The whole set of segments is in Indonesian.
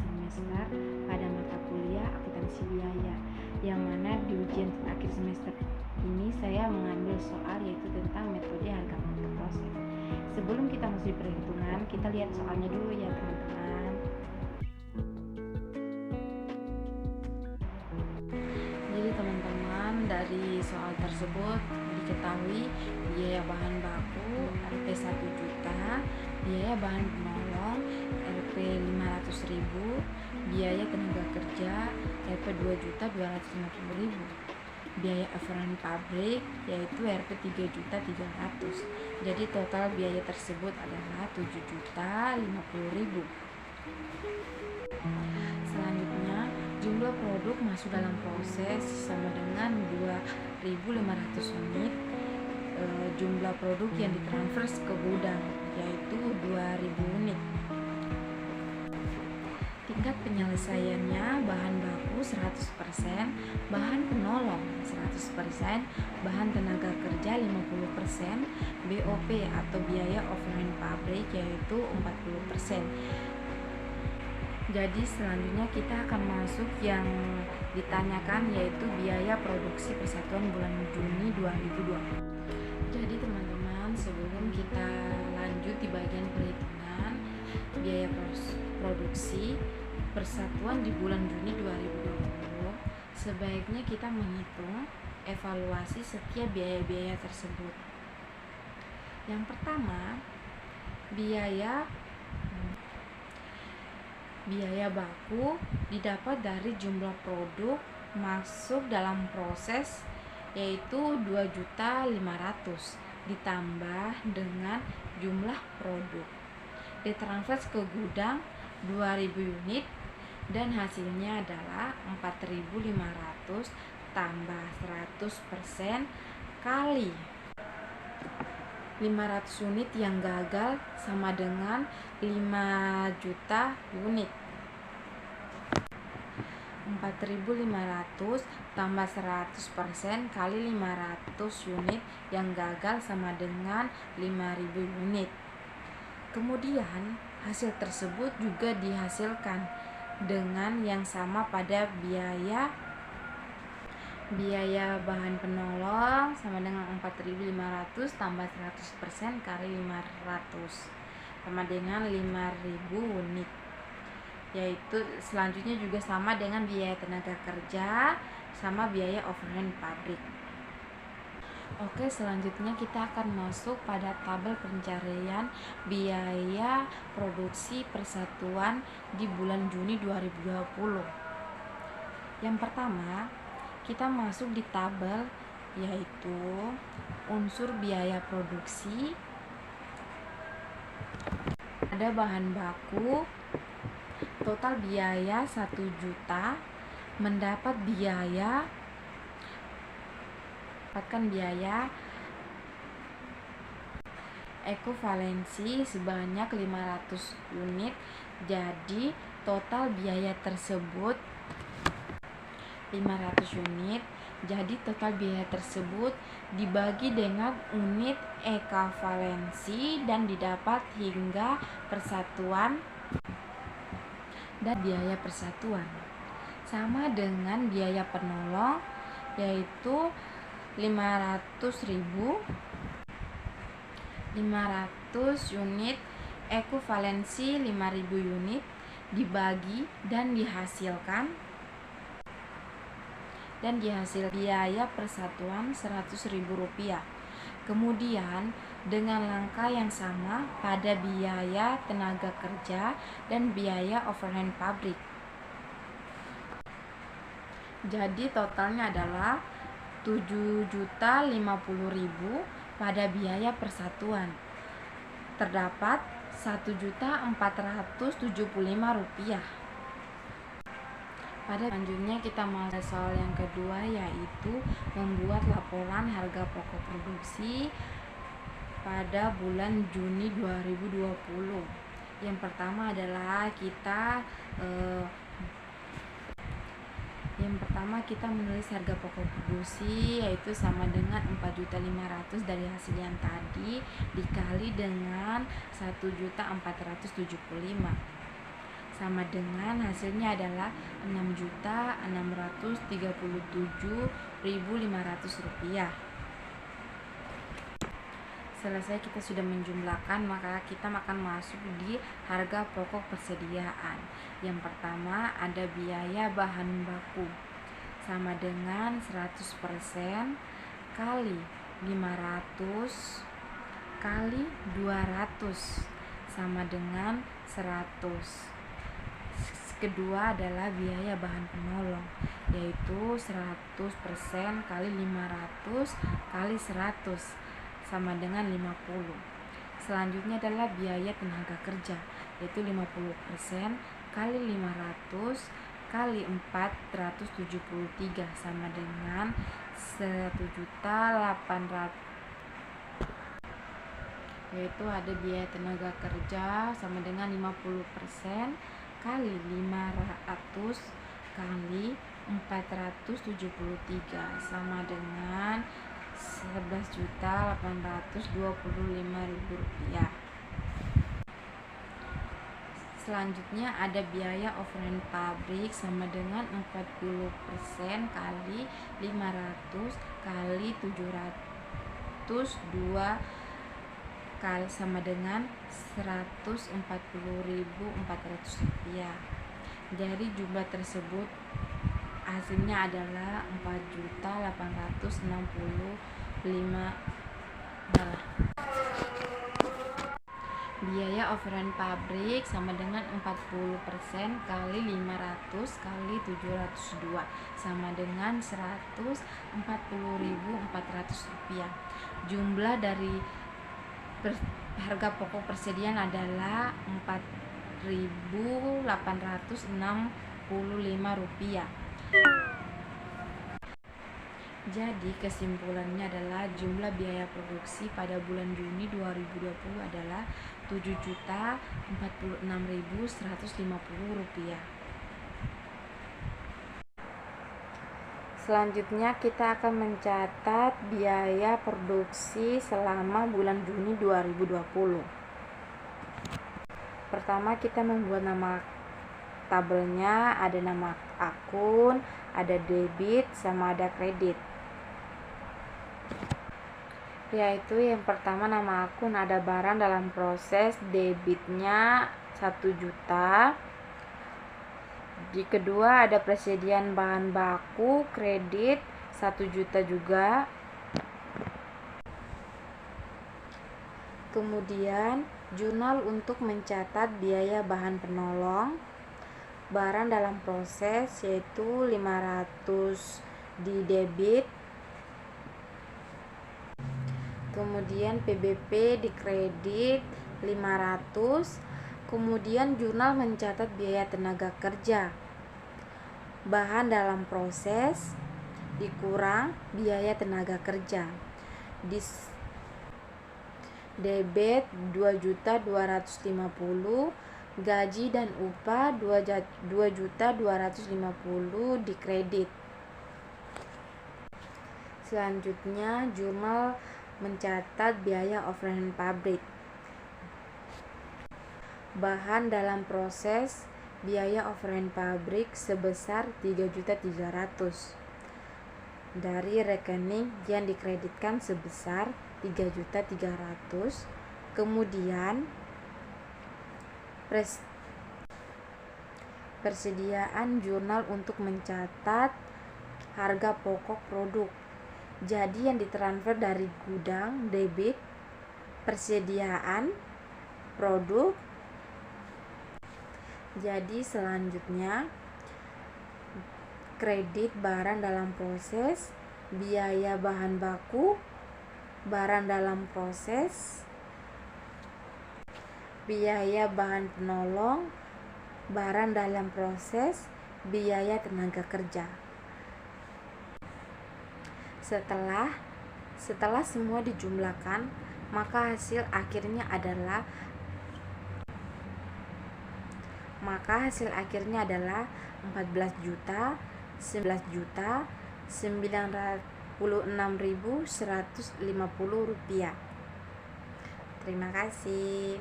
semester pada mata kuliah akuntansi biaya, yang mana di ujian akhir semester ini saya mengambil soal yaitu tentang metode harga pokok proses. Sebelum kita masuk di perhitungan, kita lihat soalnya dulu ya teman-teman. Jadi teman-teman, dari soal tersebut diketahui biaya bahan baku Rp 1 juta, biaya bahan penolong Rp 500.000, biaya tenaga kerja Rp 2.250.000, biaya overhead pabrik yaitu Rp 3.300.000. Jadi total biaya tersebut adalah Rp7.050.000. Selanjutnya, jumlah produk masuk dalam proses sama dengan 2.500 unit. Jumlah produk yang ditransfer ke gudang yaitu 2.000 unit. Tingkat penyelesaiannya bahan baku 100%, bahan penolong 100%, bahan tenaga kerja 50%, BOP atau biaya overhead pabrik yaitu 40%. Jadi selanjutnya kita akan masuk yang ditanyakan yaitu biaya produksi persatuan bulan Juni 2020. Jadi teman-teman, sebelum kita lanjut di bagian perhitungan biaya produksi persatuan di bulan Juni 2020, sebaiknya kita menghitung evaluasi setiap biaya-biaya tersebut. Yang pertama, biaya baku didapat dari jumlah produk masuk dalam proses yaitu 2.500.000 ditambah dengan jumlah produk ditransfer ke gudang 2.000 unit dan hasilnya adalah 4.500 tambah 100% kali 500 unit yang gagal sama dengan 5 juta unit. 4.500 tambah 100% kali 500 unit yang gagal sama dengan 5.000 unit. Kemudian hasil tersebut juga dihasilkan dengan yang sama pada biaya bahan penolong sama dengan 4.500 tambah 100% kali 500 sama dengan 5.000 unit. Yaitu selanjutnya juga sama dengan biaya tenaga kerja sama biaya overhead pabrik. Oke, selanjutnya kita akan masuk pada tabel pencarian biaya produksi persatuan di bulan Juni 2020. Yang pertama, kita masuk di tabel yaitu unsur biaya produksi. Ada bahan baku, total biaya 1 juta, mendapatkan biaya ekuivalensi sebanyak 500 unit. Jadi total biaya tersebut 500 unit. Jadi total biaya tersebut dibagi dengan unit ekuivalensi dan didapat hingga persatuan dan biaya persatuan sama dengan biaya penolong yaitu 500.000 unit ekuivalensi 5.000 unit dibagi dan dihasil biaya persatuan Rp100.000. Kemudian dengan langkah yang sama pada biaya tenaga kerja dan biaya overhead pabrik. Jadi totalnya adalah 7.050.000 pada biaya persatuan. Terdapat Rp1.475. Pada selanjutnya kita masuk soal yang kedua yaitu membuat laporan harga pokok produksi pada bulan Juni 2020. Yang pertama adalah kita menulis harga pokok produksi yaitu sama dengan 4.500.000 dari hasil yang tadi dikali dengan 1.475. sama dengan hasilnya adalah Rp6.637.500. Selesai kita sudah menjumlahkan, maka kita akan masuk di harga pokok persediaan. Yang pertama ada biaya bahan baku sama dengan 100% kali 500 kali 200 sama dengan 100. Kedua adalah biaya bahan penolong, yaitu 100% kali 500 kali 100 sama dengan 50. Selanjutnya adalah biaya tenaga kerja, yaitu 50% kali 500 kali 473 sama dengan 1.800.000, yaitu ada biaya tenaga kerja sama dengan 50% kali 500 kali 473 sama dengan Rp11.825.000. Selanjutnya ada biaya overhead pabrik sama dengan 40% kali 500 kali 702 kali sama dengan Rp140.400. Dari jumlah tersebut hasilnya adalah 4.865. Biaya overhead pabrik sama dengan 40% kali 500 kali 702 sama dengan Rp140.400. Jumlah dari harga pokok persediaan adalah Rp4.865. Jadi kesimpulannya adalah jumlah biaya produksi pada bulan Juni 2020 adalah Rp7.046.150. Selanjutnya kita akan mencatat biaya produksi selama bulan Juni 2020. Pertama kita membuat nama tabelnya, ada nama akun, ada debit, sama ada kredit. Yaitu yang pertama nama akun ada barang dalam proses, debitnya 1 juta. Di kedua ada persediaan bahan baku, kredit 1 juta juga. Kemudian jurnal untuk mencatat biaya bahan penolong, barang dalam proses yaitu 500 di debit, kemudian PBP di kredit 500. Kemudian jurnal mencatat biaya tenaga kerja, bahan dalam proses dikurang biaya tenaga kerja, di debit 2.250, gaji dan upah 2.250 di kredit. Selanjutnya jurnal mencatat biaya overhead pabrik, bahan dalam proses biaya overhead pabrik sebesar 3.300 dari rekening yang dikreditkan sebesar 3.300. Kemudian persediaan jurnal untuk mencatat harga pokok produk. Jadi yang ditransfer dari gudang debit persediaan produk. Jadi selanjutnya kredit barang dalam proses, biaya bahan baku, barang dalam proses, biaya bahan penolong, barang dalam proses, biaya tenaga kerja. Setelah semua dijumlahkan, maka hasil akhirnya adalah 14.996.150 rupiah. Terima kasih.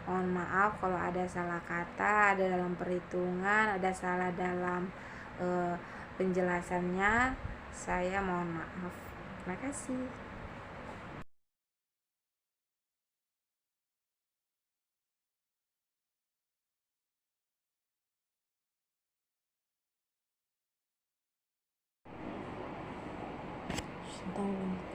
Mohon maaf kalau ada salah kata, ada dalam perhitungan, ada salah dalam penjelasannya. Saya mohon maaf. Terima kasih. Sudah.